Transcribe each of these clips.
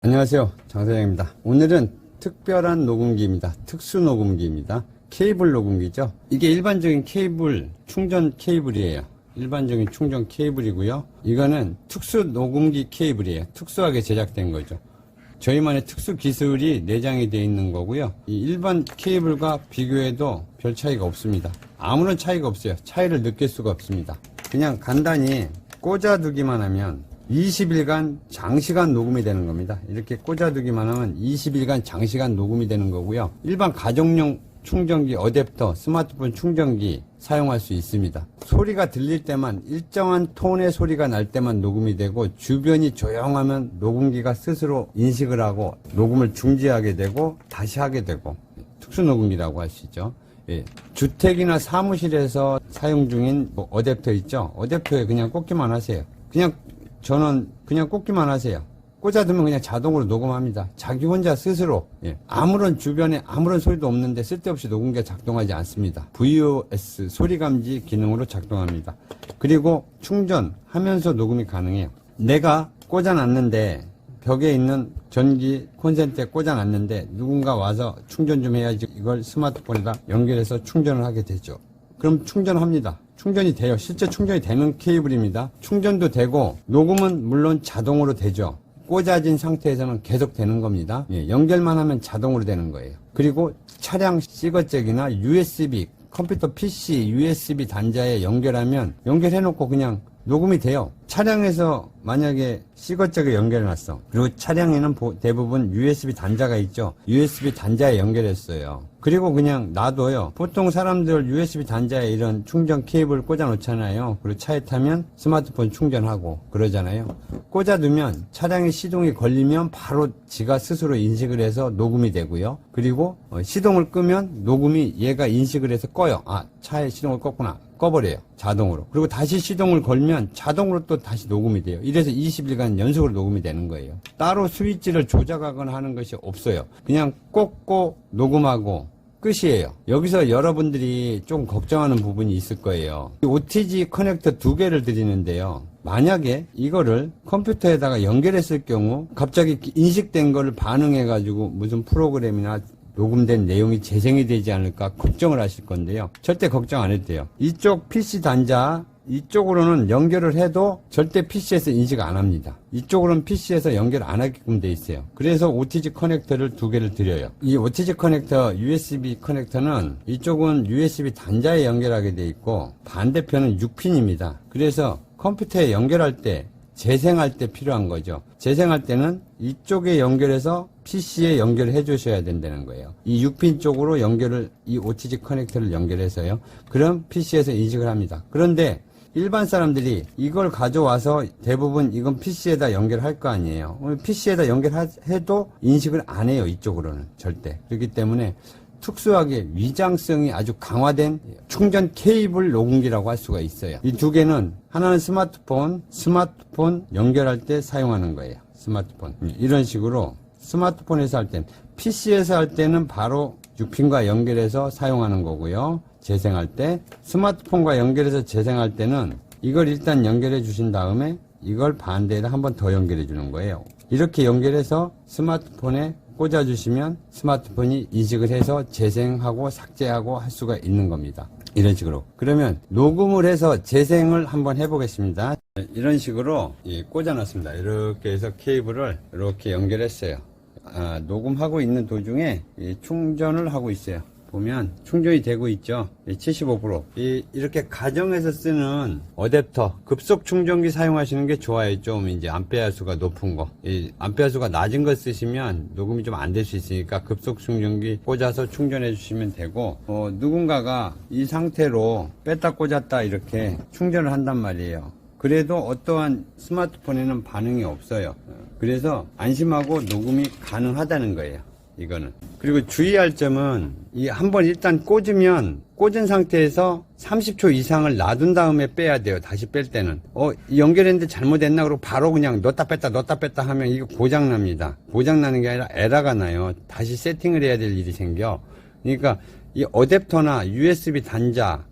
안녕하세요, 장사장입니다. 오늘은 특별한 녹음기입니다. 특수 녹음기입니다. 케이블 녹음기죠. 이게 일반적인 케이블, 충전 케이블이에요. 일반적인 충전 케이블이고요. 이거는 특수 녹음기 케이블이에요. 특수하게 제작된 거죠. 저희만의 특수 기술이 내장이 되어 있는 거고요. 이 일반 케이블과 비교해도 별 차이가 없습니다. 아무런 차이가 없어요. 차이를 느낄 수가 없습니다. 그냥 간단히 꽂아두기만 하면 20일간 장시간 녹음이 되는 겁니다. 이렇게 꽂아두기만 하면 20일간 장시간 녹음이 되는 거고요. 일반 가정용 충전기, 어댑터, 스마트폰 충전기 사용할 수 있습니다. 소리가 들릴 때만, 일정한 톤의 소리가 날 때만 녹음이 되고, 주변이 조용하면 녹음기가 스스로 인식을 하고 녹음을 중지하게 되고 다시 하게 되고, 특수 녹음기라고 하시죠. 예. 주택이나 사무실에서 사용 중인 어댑터 있죠. 어댑터에 그냥 꽂기만 하세요. 저는 그냥 꽂기만 하세요. 꽂아두면 그냥 자동으로 녹음합니다. 자기 혼자 스스로. 예. 아무런 주변에 아무런 소리도 없는데 쓸데없이 녹음기가 작동하지 않습니다. VOS 소리감지 기능으로 작동합니다. 그리고 충전하면서 녹음이 가능해요. 내가 꽂아놨는데 벽에 있는 전기 콘센트에 꽂아놨는데 누군가 와서 충전 좀 해야지 이걸 스마트폰에다 연결해서 충전을 하게 되죠. 그럼 충전합니다. 충전이 돼요. 실제 충전이 되는 케이블입니다. 충전도 되고 녹음은 물론 자동으로 되죠. 꽂아진 상태에서는 계속 되는 겁니다. 예, 연결만 하면 자동으로 되는 거예요. 그리고 차량 시거잭이나 USB, 컴퓨터 PC USB 단자에 연결해놓고 그냥 녹음이 돼요. 차량에서 만약에 시거잭에 연결해놨어. 그리고 차량에는 대부분 USB 단자가 있죠. USB 단자에 연결했어요. 그리고 그냥 놔둬요. 보통 사람들 USB 단자에 이런 충전 케이블 꽂아 놓잖아요. 그리고 차에 타면 스마트폰 충전하고 그러잖아요. 꽂아두면 차량의 시동이 걸리면 바로 지가 스스로 인식을 해서 녹음이 되고요. 그리고 시동을 끄면 녹음이 얘가 인식을 해서 꺼요. 아, 차에 시동을 껐구나. 꺼버려요. 자동으로. 그리고 다시 시동을 걸면 자동으로 또 다시 녹음이 돼요. 이래서 20일간 연속으로 녹음이 되는 거예요. 따로 스위치를 조작하거나 하는 것이 없어요. 그냥 꽂고 녹음하고 끝이에요. 여기서 여러분들이 좀 걱정하는 부분이 있을 거예요. OTG 커넥터 2개를 드리는데요. 만약에 이거를 컴퓨터에다가 연결했을 경우 갑자기 인식된 거를 반응해가지고 무슨 프로그램이나 녹음된 내용이 재생이 되지 않을까 걱정을 하실 건데요. 절대 걱정 안 해도 돼요. 이쪽 PC 단자 이쪽으로는 연결을 해도 절대 PC에서 인식 안 합니다. 이쪽으로는 PC에서 연결 안 하게끔 돼 있어요. 그래서 OTG 커넥터를 2개를 드려요. 이 OTG 커넥터, USB 커넥터는 이쪽은 USB 단자에 연결하게 돼 있고 반대편은 6핀입니다. 그래서 컴퓨터에 연결할 때 재생할 때 필요한 거죠. 재생할 때는 이쪽에 연결해서 PC에 연결해 주셔야 된다는 거예요. 이 6핀 쪽으로 이 OTG 커넥터를 연결해서요. 그럼 PC에서 인식을 합니다. 그런데 일반 사람들이 이걸 가져와서 대부분 이건 PC에다 연결할 거 아니에요. PC에다 연결해도 인식을 안 해요. 이쪽으로는 절대. 그렇기 때문에 특수하게 위장성이 아주 강화된 충전 케이블 녹음기라고 할 수가 있어요. 이 2개는 하나는 스마트폰 연결할 때 사용하는 거예요. 스마트폰. 이런 식으로 스마트폰에서 할 때는, PC에서 할 때는 바로 6핀과 연결해서 사용하는 거고요. 재생할 때. 스마트폰과 연결해서 재생할 때는 이걸 일단 연결해 주신 다음에 이걸 반대에다 한 번 더 연결해 주는 거예요. 이렇게 연결해서 스마트폰에 꽂아주시면 스마트폰이 인식을 해서 재생하고 삭제하고 할 수가 있는 겁니다. 이런 식으로. 그러면 녹음을 해서 재생을 한번 해보겠습니다. 이런 식으로 꽂아놨습니다. 이렇게 해서 케이블을 이렇게 연결했어요. 녹음하고 있는 도중에 충전을 하고 있어요. 보면 충전이 되고 있죠. 75%. 이렇게 가정에서 쓰는 어댑터, 급속 충전기 사용하시는 게 좋아요. 좀 이제 암페어 수가 높은 거. 암페어 수가 낮은 거 쓰시면 녹음이 좀 안 될 수 있으니까 급속 충전기 꽂아서 충전해 주시면 되고, 누군가가 이 상태로 뺐다 꽂았다 이렇게 충전을 한단 말이에요. 그래도 어떠한 스마트폰에는 반응이 없어요. 그래서 안심하고 녹음이 가능하다는 거예요. 이거는. 그리고 주의할 점은 한번 일단 꽂은 상태에서 30초 이상을 놔둔 다음에 빼야 돼요. 다시 뺄 때는. 연결했는데 잘못했나? 그러고 바로 그냥 넣었다 뺐다 하면 이거 고장납니다. 고장나는 게 아니라 에러가 나요. 다시 세팅을 해야 될 일이 생겨. 그러니까 이 어댑터나 USB 단자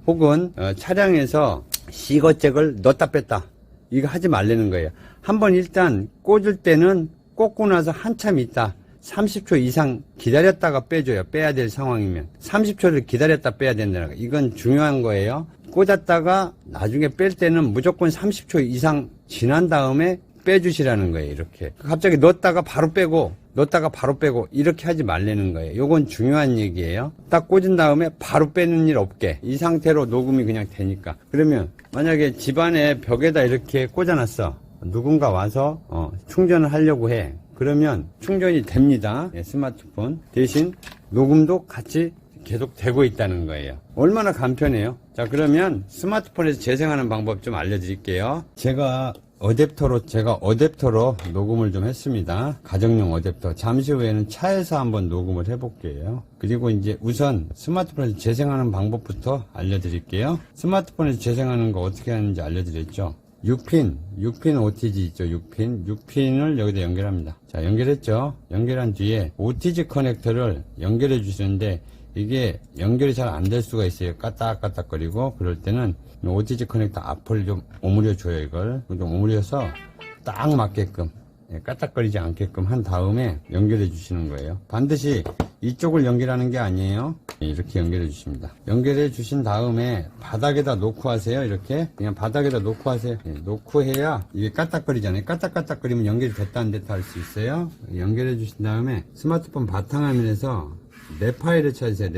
혹은 차량에서 시거잭을 넣었다 뺐다 이거 하지 말라는 거예요. 한번 일단 꽂을 때는 꽂고 나서 한참 있다 30초 이상 기다렸다가 빼줘요. 빼야 될 상황이면 30초를 기다렸다 빼야 된다는 거. 이건 중요한 거예요. 꽂았다가 나중에 뺄 때는 무조건 30초 이상 지난 다음에 빼주시라는 거예요. 이렇게 갑자기 넣었다가 바로 빼고 넣었다가 바로 빼고 이렇게 하지 말라는 거예요. 요건 중요한 얘기예요. 딱 꽂은 다음에 바로 빼는 일 없게 이 상태로 녹음이 그냥 되니까. 그러면 만약에 집안에 벽에다 이렇게 꽂아놨어. 누군가 와서 충전을 하려고 해. 그러면 충전이 됩니다. 스마트폰 대신 녹음도 같이 계속 되고 있다는 거예요. 얼마나 간편해요. 자, 그러면 스마트폰에서 재생하는 방법 좀 알려드릴게요. 제가 어댑터로 녹음을 좀 했습니다. 가정용 어댑터. 잠시 후에는 차에서 한번 녹음을 해볼게요. 그리고 이제 우선 스마트폰에서 재생하는 방법부터 알려드릴게요. 스마트폰에서 재생하는 거 어떻게 하는지 알려드렸죠. 6핀 OTG 있죠. 6핀을 여기다 연결합니다. 자, 연결했죠. 연결한 뒤에 OTG 커넥터를 연결해 주시는데 이게 연결이 잘 안 될 수가 있어요. 까딱까딱거리고. 그럴 때는 OTG 커넥터 앞을 좀 오므려 줘요. 이걸 좀 오므려서 딱 맞게끔, 까딱거리지 않게끔 한 다음에 연결해 주시는 거예요. 반드시 이쪽을 연결하는 게 아니에요. 이렇게 연결해 주십니다. 연결해 주신 다음에 바닥에다 놓고 하세요. 이렇게 그냥 바닥에다 놓고 하세요. 놓고 해야 이게 까딱거리잖아요. 까딱까딱거리면 연결이 됐다는 듯 할 수 있어요. 연결해 주신 다음에 스마트폰 바탕화면에서 내 파일을 찾으세요.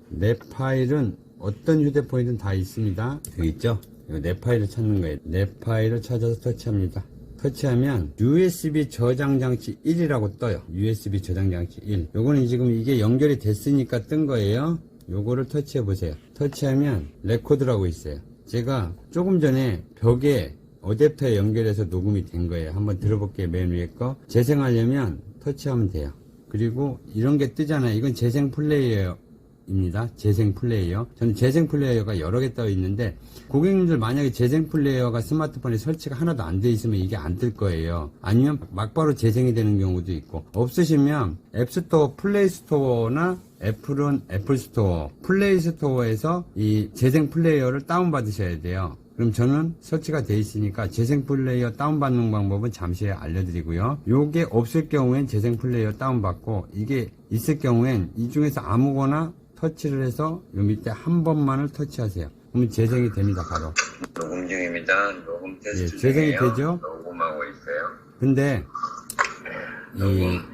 내 파일은 어떤 휴대폰이든 다 있습니다. 여기 있죠? 내 파일을 찾는 거예요. 내 파일을 찾아서 터치합니다. 터치하면 USB 저장 장치 1이라고 떠요. USB 저장 장치 1. 요거는 지금 이게 연결이 됐으니까 뜬 거예요. 요거를 터치해 보세요. 터치하면 레코드라고 있어요. 제가 조금 전에 벽에 어댑터에 연결해서 녹음이 된 거예요. 한번 들어볼게요. 맨 위에 거. 재생하려면 터치하면 돼요. 그리고 이런 게 뜨잖아요. 이건 재생 플레이어입니다. 재생 플레이어. 저는 재생 플레이어가 여러 개 떠 있는데 고객님들 만약에 재생 플레이어가 스마트폰에 설치가 하나도 안 돼 있으면 이게 안 뜰 거예요. 아니면 막바로 재생이 되는 경우도 있고, 없으시면 앱스토어, 플레이스토어나 애플은 애플스토어, 플레이스토어에서 이 재생 플레이어를 다운받으셔야 돼요. 그럼 저는 설치가 돼 있으니까 재생 플레이어 다운받는 방법은 잠시 후에 알려드리고요. 요게 없을 경우엔 재생 플레이어 다운받고, 이게 있을 경우엔 이 중에서 아무거나 터치를 해서 요 밑에 한 번만을 터치하세요. 그러면 재생이 됩니다. 바로. 녹음 중입니다. 녹음 테스트 재생이 중이에요. 되죠? 녹음하고 있어요. 근데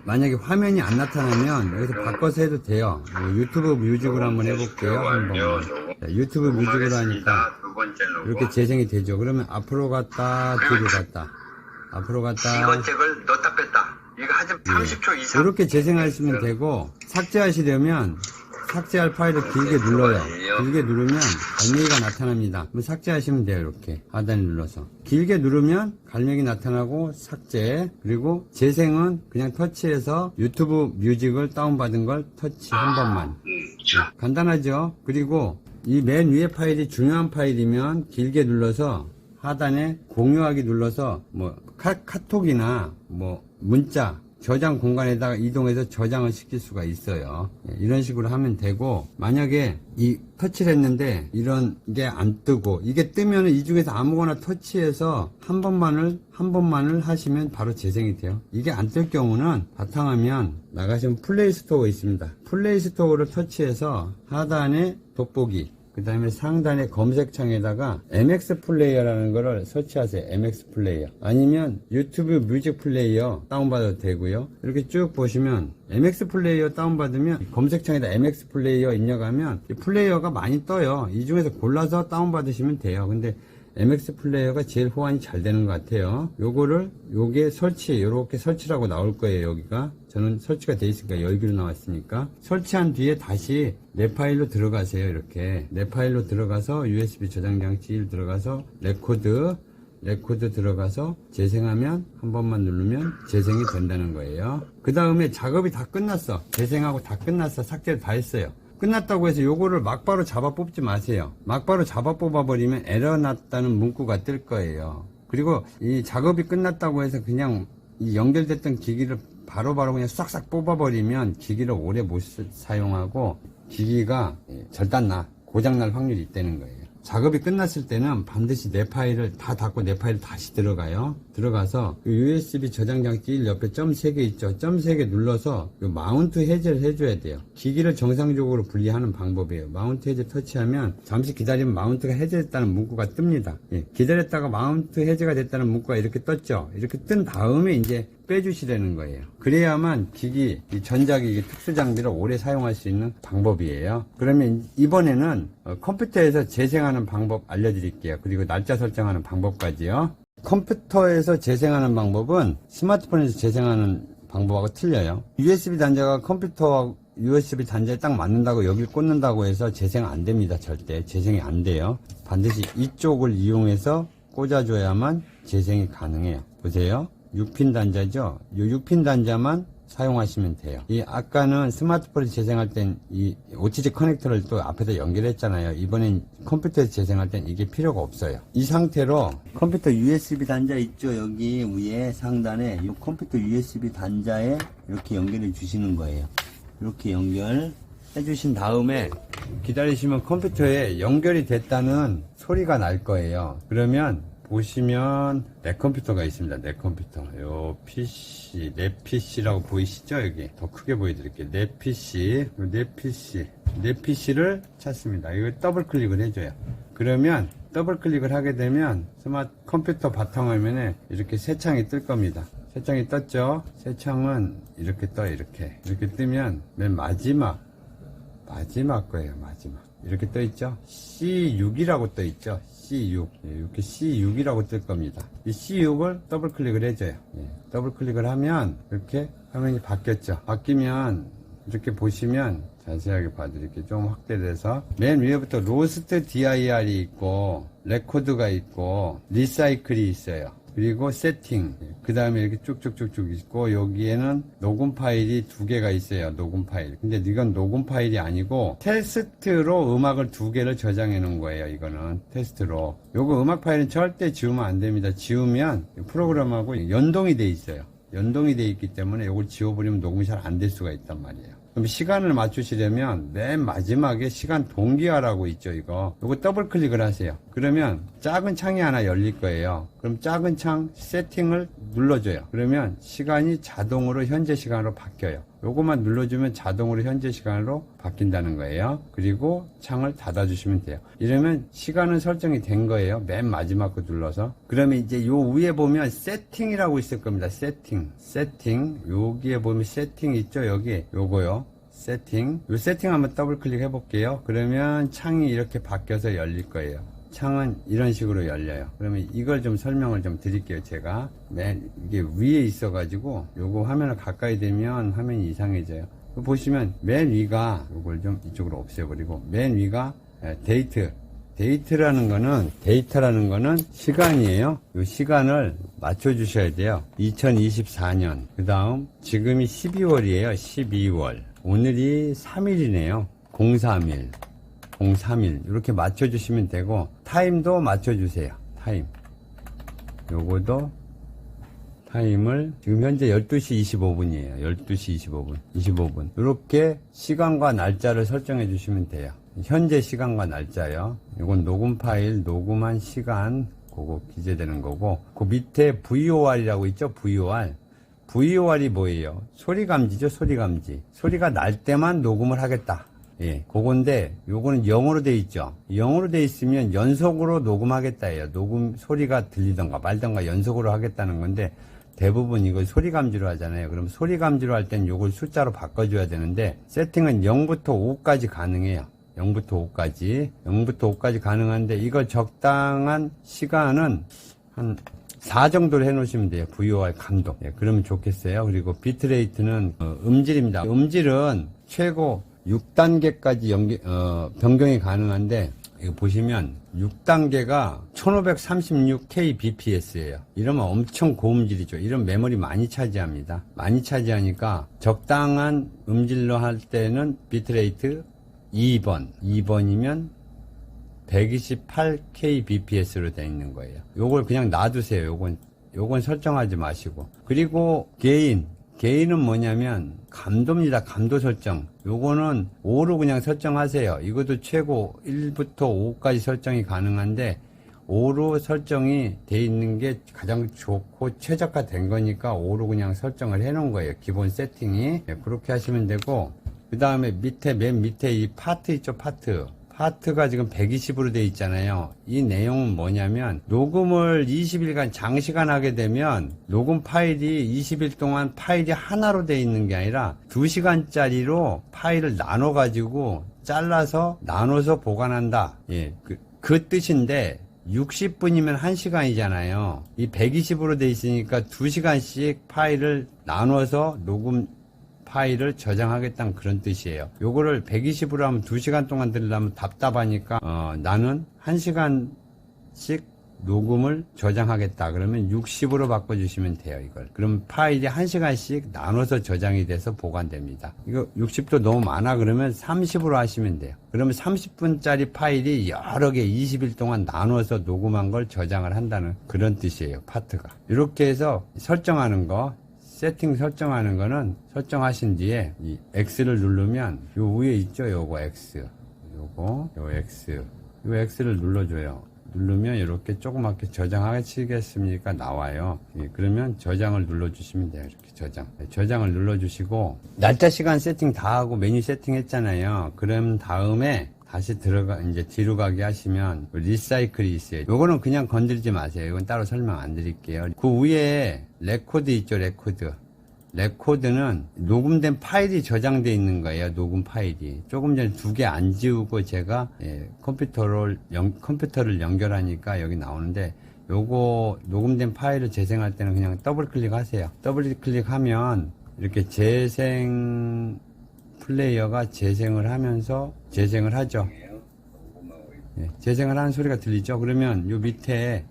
만약에 화면이 안 나타나면 여기서 바꿔서 해도 돼요. 유튜브 뮤직으로 한번 해볼게요. 한번. 유튜브 뮤직으로 하니까 두 번째 녹음. 이렇게 재생이 되죠. 그러면 앞으로 갔다 뒤로 갔다 앞으로 갔다 이것책을 넣었다 뺐다. 이거 하지 30초 이상. 이렇게 재생하시면 되고, 삭제하시려면 삭제할 파일을 길게 눌러요. 길게 누르면 갈매기가 나타납니다. 그럼 삭제하시면 돼요. 이렇게 하단에 눌러서 길게 누르면 갈매기 나타나고 삭제. 그리고 재생은 그냥 터치해서 유튜브 뮤직을 다운받은 걸 터치 한 번만. 간단하죠. 그리고 이 맨 위에 파일이 중요한 파일이면 길게 눌러서 하단에 공유하기 눌러서 뭐 카톡이나 뭐 문자 저장 공간에다가 이동해서 저장을 시킬 수가 있어요. 이런 식으로 하면 되고, 만약에 이 터치를 했는데 이런 게 안 뜨고, 이게 뜨면은 이 중에서 아무거나 터치해서 한 번만을 하시면 바로 재생이 돼요. 이게 안 뜰 경우는 바탕화면 나가시면 플레이스토어 있습니다. 플레이스토어를 터치해서 하단에 돋보기, 그 다음에 상단의 검색창에다가 MX 플레이어라는 거를 설치하세요. MX 플레이어. 아니면 유튜브 뮤직 플레이어 다운받아도 되고요. 이렇게 쭉 보시면 MX 플레이어 다운받으면 검색창에다 MX 플레이어 입력하면 이 플레이어가 많이 떠요. 이 중에서 골라서 다운받으시면 돼요. 근데 MX 플레이어가 제일 호환이 잘 되는 것 같아요. 요게 요렇게 설치라고 나올 거예요. 여기가 저는 설치가 돼 있으니까 열기로 나왔으니까, 설치한 뒤에 다시 내 파일로 들어가세요. 이렇게 내 파일로 들어가서 USB 저장 장치 1 들어가서 레코드 들어가서 재생하면 한 번만 누르면 재생이 된다는 거예요. 그 다음에 작업이 다 끝났어. 재생하고 다 끝났어. 삭제를 다 했어요. 끝났다고 해서 요거를 막바로 잡아 뽑지 마세요. 막바로 잡아 뽑아버리면 에러 났다는 문구가 뜰 거예요. 그리고 이 작업이 끝났다고 해서 그냥 이 연결됐던 기기를 바로바로 그냥 싹싹 뽑아버리면 기기를 오래 못 사용하고 기기가 절단나 고장날 확률이 있다는 거예요. 작업이 끝났을 때는 반드시 내 파일을 다 닫고 내 파일 다시 들어가요. 들어가서 USB 저장 장치 옆에 점 3개 있죠. 점 3개 눌러서 마운트 해제를 해줘야 돼요. 기기를 정상적으로 분리하는 방법이에요. 마운트 해제 터치하면 잠시 기다리면 마운트가 해제됐다는 문구가 뜹니다. 예, 기다렸다가 마운트 해제가 됐다는 문구가 이렇게 떴죠. 이렇게 뜬 다음에 이제 빼주시라는 거예요. 그래야만 기기, 이 전자기기 특수 장비를 오래 사용할 수 있는 방법이에요. 그러면 이번에는 컴퓨터에서 재생하는 방법 알려드릴게요. 그리고 날짜 설정하는 방법까지요. 컴퓨터에서 재생하는 방법은 스마트폰에서 재생하는 방법하고 틀려요. USB 단자가 컴퓨터 USB 단자에 딱 맞는다고 여길 꽂는다고 해서 재생 안 됩니다. 절대 재생이 안 돼요. 반드시 이쪽을 이용해서 꽂아줘야만 재생이 가능해요. 보세요. 6핀 단자죠. 이 6핀 단자만 사용하시면 돼요. 이 아까는 스마트폰을 재생할 땐 이 OTG 커넥터를 또 앞에서 연결했잖아요. 이번엔 컴퓨터에서 재생할 땐 이게 필요가 없어요. 이 상태로 컴퓨터 USB 단자 있죠. 여기 위에 상단에 이 컴퓨터 USB 단자에 이렇게 연결해 주시는 거예요. 이렇게 연결해 주신 다음에 기다리시면 컴퓨터에 연결이 됐다는 소리가 날 거예요. 그러면 보시면 내 컴퓨터가 있습니다. 내 컴퓨터. 요 PC, 내 PC라고 보이시죠? 여기 더 크게 보여드릴게요. 내 PC, 내 PC를 찾습니다. 이거 더블 클릭을 해줘요. 그러면 더블 클릭을 하게 되면 스마트 컴퓨터 바탕화면에 이렇게 새 창이 뜰 겁니다. 새 창이 떴죠? 새 창은 이렇게 떠요. 이렇게 뜨면 맨 마지막 거예요. 마지막. 이렇게 떠 있죠? C6이라고 떠 있죠? C6. 이렇게 C6이라고 뜰 겁니다. 이 C6을 더블 클릭을 해줘요. 더블 클릭을 하면 이렇게 화면이 바뀌었죠? 바뀌면 이렇게 보시면 자세하게 봐드릴게요. 좀 확대돼서 맨 위에부터 로스트 DIR이 있고 레코드가 있고 리사이클이 있어요. 그리고 세팅, 그 다음에 이렇게 쭉쭉쭉쭉 있고 여기에는 녹음 파일이 2개가 있어요. 녹음 파일. 근데 이건 녹음 파일이 아니고 테스트로 음악을 2개를 저장해 놓은 거예요. 이거는 테스트로. 요거 음악 파일은 절대 지우면 안 됩니다. 지우면 프로그램하고 연동이 돼 있어요. 연동이 돼 있기 때문에 요걸 지워버리면 녹음이 잘 안 될 수가 있단 말이에요. 그럼 시간을 맞추시려면 맨 마지막에 시간 동기화라고 있죠. 이거 더블 클릭을 하세요. 그러면 작은 창이 하나 열릴 거예요. 그럼 작은 창 세팅을 눌러줘요. 그러면 시간이 자동으로 현재 시간으로 바뀌어요. 요것만 눌러주면 자동으로 현재 시간으로 바뀐다는 거예요. 그리고 창을 닫아주시면 돼요. 이러면 시간은 설정이 된 거예요. 맨 마지막 거 눌러서. 그러면 이제 요 위에 보면 세팅이라고 있을 겁니다. 세팅. 여기에 보면 세팅 있죠. 여기 요거요. 세팅. 요 세팅 한번 더블 클릭 해볼게요. 그러면 창이 이렇게 바뀌어서 열릴 거예요. 창은 이런 식으로 열려요. 그러면 이걸 좀 설명을 좀 드릴게요. 제가 맨 이게 위에 있어 가지고 요거 화면을 가까이 대면 화면이 이상해져요. 보시면 맨 위가 요걸 좀 이쪽으로 없애버리고 맨 위가 데이터라는 거는 시간이에요. 이 시간을 맞춰 주셔야 돼요. 2024년. 그 다음 지금이 12월이에요. 12월. 오늘이 3일이네요. 03일 이렇게 맞춰주시면 되고 타임도 맞춰주세요. 타임 요거도 타임을 지금 현재 12시 25분이에요 12시 25분 이렇게 시간과 날짜를 설정해 주시면 돼요. 현재 시간과 날짜요. 이건 녹음 파일 녹음한 시간 그거 기재되는 거고 그 밑에 VOR이라고 있죠. VOR이 뭐예요? 소리 감지죠. 소리가 날 때만 녹음을 하겠다. 예, 그건데 요거는 0으로 돼 있죠. 0으로 돼 있으면 연속으로 녹음하겠다예요. 녹음 소리가 들리던가 말던가 연속으로 하겠다는 건데 대부분 이걸 소리 감지로 하잖아요. 그럼 소리 감지로 할 땐 요걸 숫자로 바꿔줘야 되는데 세팅은 0부터 5까지 가능해요. 0부터 5까지 가능한데 이걸 적당한 시간은 한 4 정도로 해놓으시면 돼요. VOR 감독. 예, 그러면 좋겠어요. 그리고 비트레이트는 음질입니다. 음질은 최고 6단계까지 변경이 가능한데 이거 보시면 6단계가 1536kbps예요. 이러면 엄청 고음질이죠. 이런 메모리 많이 차지합니다. 많이 차지하니까 적당한 음질로 할 때는 비트레이트 2번이면 128kbps로 되어 있는 거예요. 요걸 그냥 놔두세요. 요건 설정하지 마시고. 그리고 게인은 뭐냐면 감도입니다. 감도 설정. 요거는 5로 그냥 설정하세요. 이것도 최고 1부터 5까지 설정이 가능한데 5로 설정이 돼 있는 게 가장 좋고 최적화된 거니까 5로 그냥 설정을 해 놓은 거예요. 기본 세팅이. 네, 그렇게 하시면 되고, 그 다음에 맨 밑에 이 파트 있죠, 파트가 지금 120으로 돼 있잖아요. 이 내용은 뭐냐면 녹음을 20일간 장시간 하게 되면 녹음 파일이 20일 동안 파일이 하나로 돼 있는 게 아니라 2시간짜리로 파일을 나눠 가지고 잘라서 나눠서 보관한다. 예, 그 뜻인데 60분이면 1시간이잖아요. 이 120으로 돼 있으니까 2시간씩 파일을 나눠서 녹음 파일을 저장하겠다는 그런 뜻이에요. 요거를 120으로 하면 2시간 동안 들으려면 답답하니까 나는 1시간씩 녹음을 저장하겠다. 그러면 60으로 바꿔주시면 돼요, 이걸. 그럼 파일이 1시간씩 나눠서 저장이 돼서 보관됩니다. 이거 60도 너무 많아 그러면 30으로 하시면 돼요. 그러면 30분짜리 파일이 여러 개 20일 동안 나눠서 녹음한 걸 저장을 한다는 그런 뜻이에요, 파트가. 이렇게 해서 설정하는 거, 세팅 설정하는 거는 설정하신 뒤에 이 X를 누르면 요 위에 있죠, 요거 X. 요 X를 눌러줘요. 누르면 이렇게 조그맣게 저장하시겠습니까? 나와요. 예, 그러면 저장을 눌러주시면 돼요. 이렇게 저장을 눌러주시고, 날짜 시간 세팅 다 하고 메뉴 세팅 했잖아요. 그럼 다음에 다시 이제 뒤로 가게 하시면 리사이클이 있어요. 요거는 그냥 건드리지 마세요. 이건 따로 설명 안 드릴게요. 그 위에 레코드 있죠, 레코드는 녹음된 파일이 저장되어 있는 거예요. 녹음 파일이. 조금 전에 2개 안 지우고 제가 컴퓨터를 연결하니까 여기 나오는데, 요거 녹음된 파일을 재생할 때는 그냥 더블 클릭하세요. 더블 클릭하면 이렇게 재생 플레이어가 재생을 하면서 재생을 하죠. 예, 재생을 하는 소리가 들리죠. 그러면 요 밑에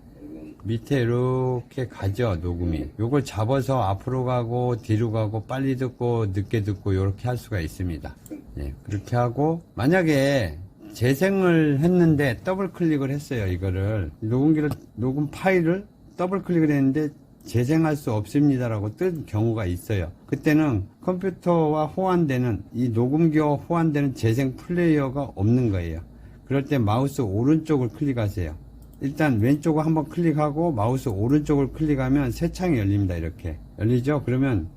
이렇게 가죠, 녹음이. 요걸 잡아서 앞으로 가고 뒤로 가고 빨리 듣고 늦게 듣고 이렇게 할 수가 있습니다. 예, 그렇게 하고, 만약에 재생을 했는데 더블 클릭을 했어요. 이거를 녹음 파일을 더블 클릭을 했는데 재생할 수 없습니다라고 뜬 경우가 있어요. 그때는 컴퓨터와 호환되는, 이 녹음기와 호환되는 재생 플레이어가 없는 거예요. 그럴 때 마우스 오른쪽을 클릭하세요. 일단 왼쪽을 한번 클릭하고 마우스 오른쪽을 클릭하면 새 창이 열립니다. 이렇게 열리죠. 그러면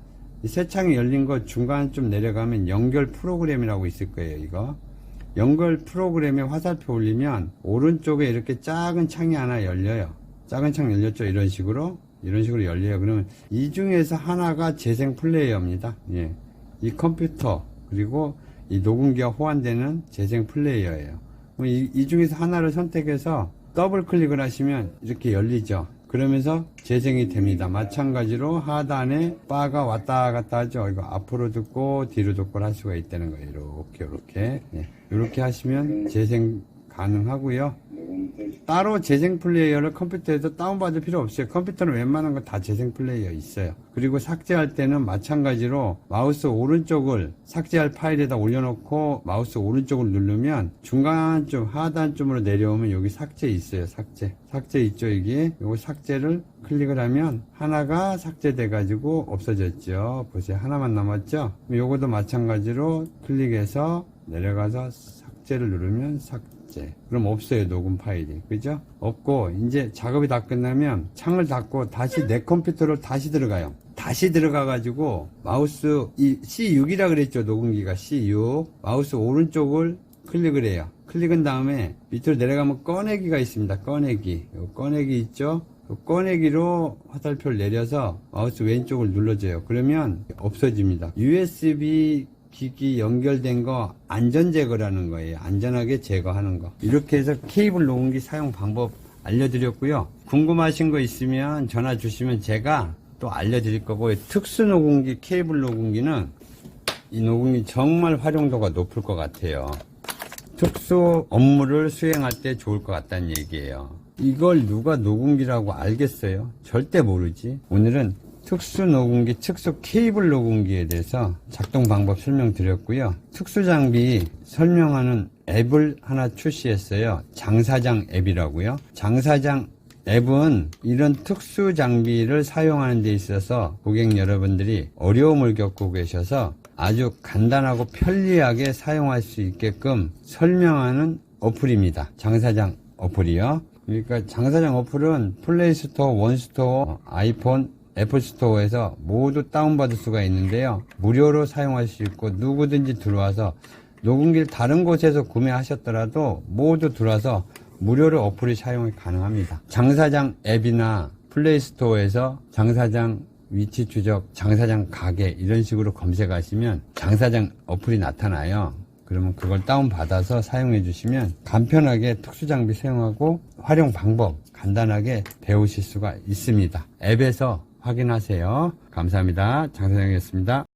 이 새 창이 열린 거 중간 좀 내려가면 연결 프로그램이라고 있을 거예요. 이거 연결 프로그램에 화살표 올리면 오른쪽에 이렇게 작은 창이 하나 열려요. 작은 창 열렸죠. 이런 식으로 열려요. 그러면 이 중에서 하나가 재생 플레이어입니다. 예. 이 컴퓨터 그리고 이 녹음기와 호환되는 재생 플레이어예요. 이 중에서 하나를 선택해서 더블 클릭을 하시면 이렇게 열리죠. 그러면서 재생이 됩니다. 마찬가지로 하단에 바가 왔다 갔다 하죠. 이거 앞으로 듣고 뒤로 듣고 할 수가 있다는 거예요. 이렇게 이렇게 하시면 재생 가능하고요. 따로 재생 플레이어를 컴퓨터에서 다운받을 필요 없어요. 컴퓨터는 웬만한 거 다 재생 플레이어 있어요. 그리고 삭제할 때는 마찬가지로 마우스 오른쪽을 삭제할 파일에다 올려놓고 마우스 오른쪽을 누르면 중간쯤 하단쯤으로 내려오면 여기 삭제 있어요. 삭제 있죠. 이게 요거 삭제를 클릭을 하면 하나가 삭제돼 가지고 없어졌죠. 보세요. 하나만 남았죠. 요거도 마찬가지로 클릭해서 내려가서 삭제를 누르면 그럼 없어요. 녹음 파일이. 그죠? 없고 이제 작업이 다 끝나면 창을 닫고 다시 내 컴퓨터로 다시 들어가요. 다시 들어가 가지고 마우스 이 C6이라 그랬죠. 녹음기가 C6 마우스 오른쪽을 클릭을 해요. 클릭한 다음에 밑으로 내려가면 꺼내기가 있습니다. 꺼내기 있죠. 꺼내기로 화살표를 내려서 마우스 왼쪽을 눌러줘요. 그러면 없어집니다. USB 기기 연결된 거 안전 제거라는 거예요. 안전하게 제거하는 거. 이렇게 해서 케이블 녹음기 사용 방법 알려드렸고요. 궁금하신 거 있으면 전화 주시면 제가 또 알려드릴 거고, 특수 녹음기 케이블 녹음기는 이 녹음기 정말 활용도가 높을 것 같아요. 특수 업무를 수행할 때 좋을 것 같다는 얘기예요. 이걸 누가 녹음기라고 알겠어요? 절대 모르지. 오늘은 특수 녹음기, 특수 케이블 녹음기에 대해서 작동 방법 설명드렸고요. 특수 장비 설명하는 앱을 하나 출시했어요. 장사장 앱이라고요. 장사장 앱은 이런 특수 장비를 사용하는 데 있어서 고객 여러분들이 어려움을 겪고 계셔서 아주 간단하고 편리하게 사용할 수 있게끔 설명하는 어플입니다. 장사장 어플이요. 그러니까 장사장 어플은 플레이스토어, 원스토어, 아이폰, 애플스토어에서 모두 다운받을 수가 있는데요. 무료로 사용할 수 있고 누구든지 들어와서 녹음기를 다른 곳에서 구매하셨더라도 모두 들어와서 무료로 어플이 사용이 가능합니다. 장사장 앱이나 플레이스토어에서 장사장 위치 추적, 장사장 가게 이런 식으로 검색하시면 장사장 어플이 나타나요. 그러면 그걸 다운받아서 사용해 주시면 간편하게 특수장비 사용하고 활용 방법 간단하게 배우실 수가 있습니다. 앱에서 확인하세요. 감사합니다. 장사장이었습니다.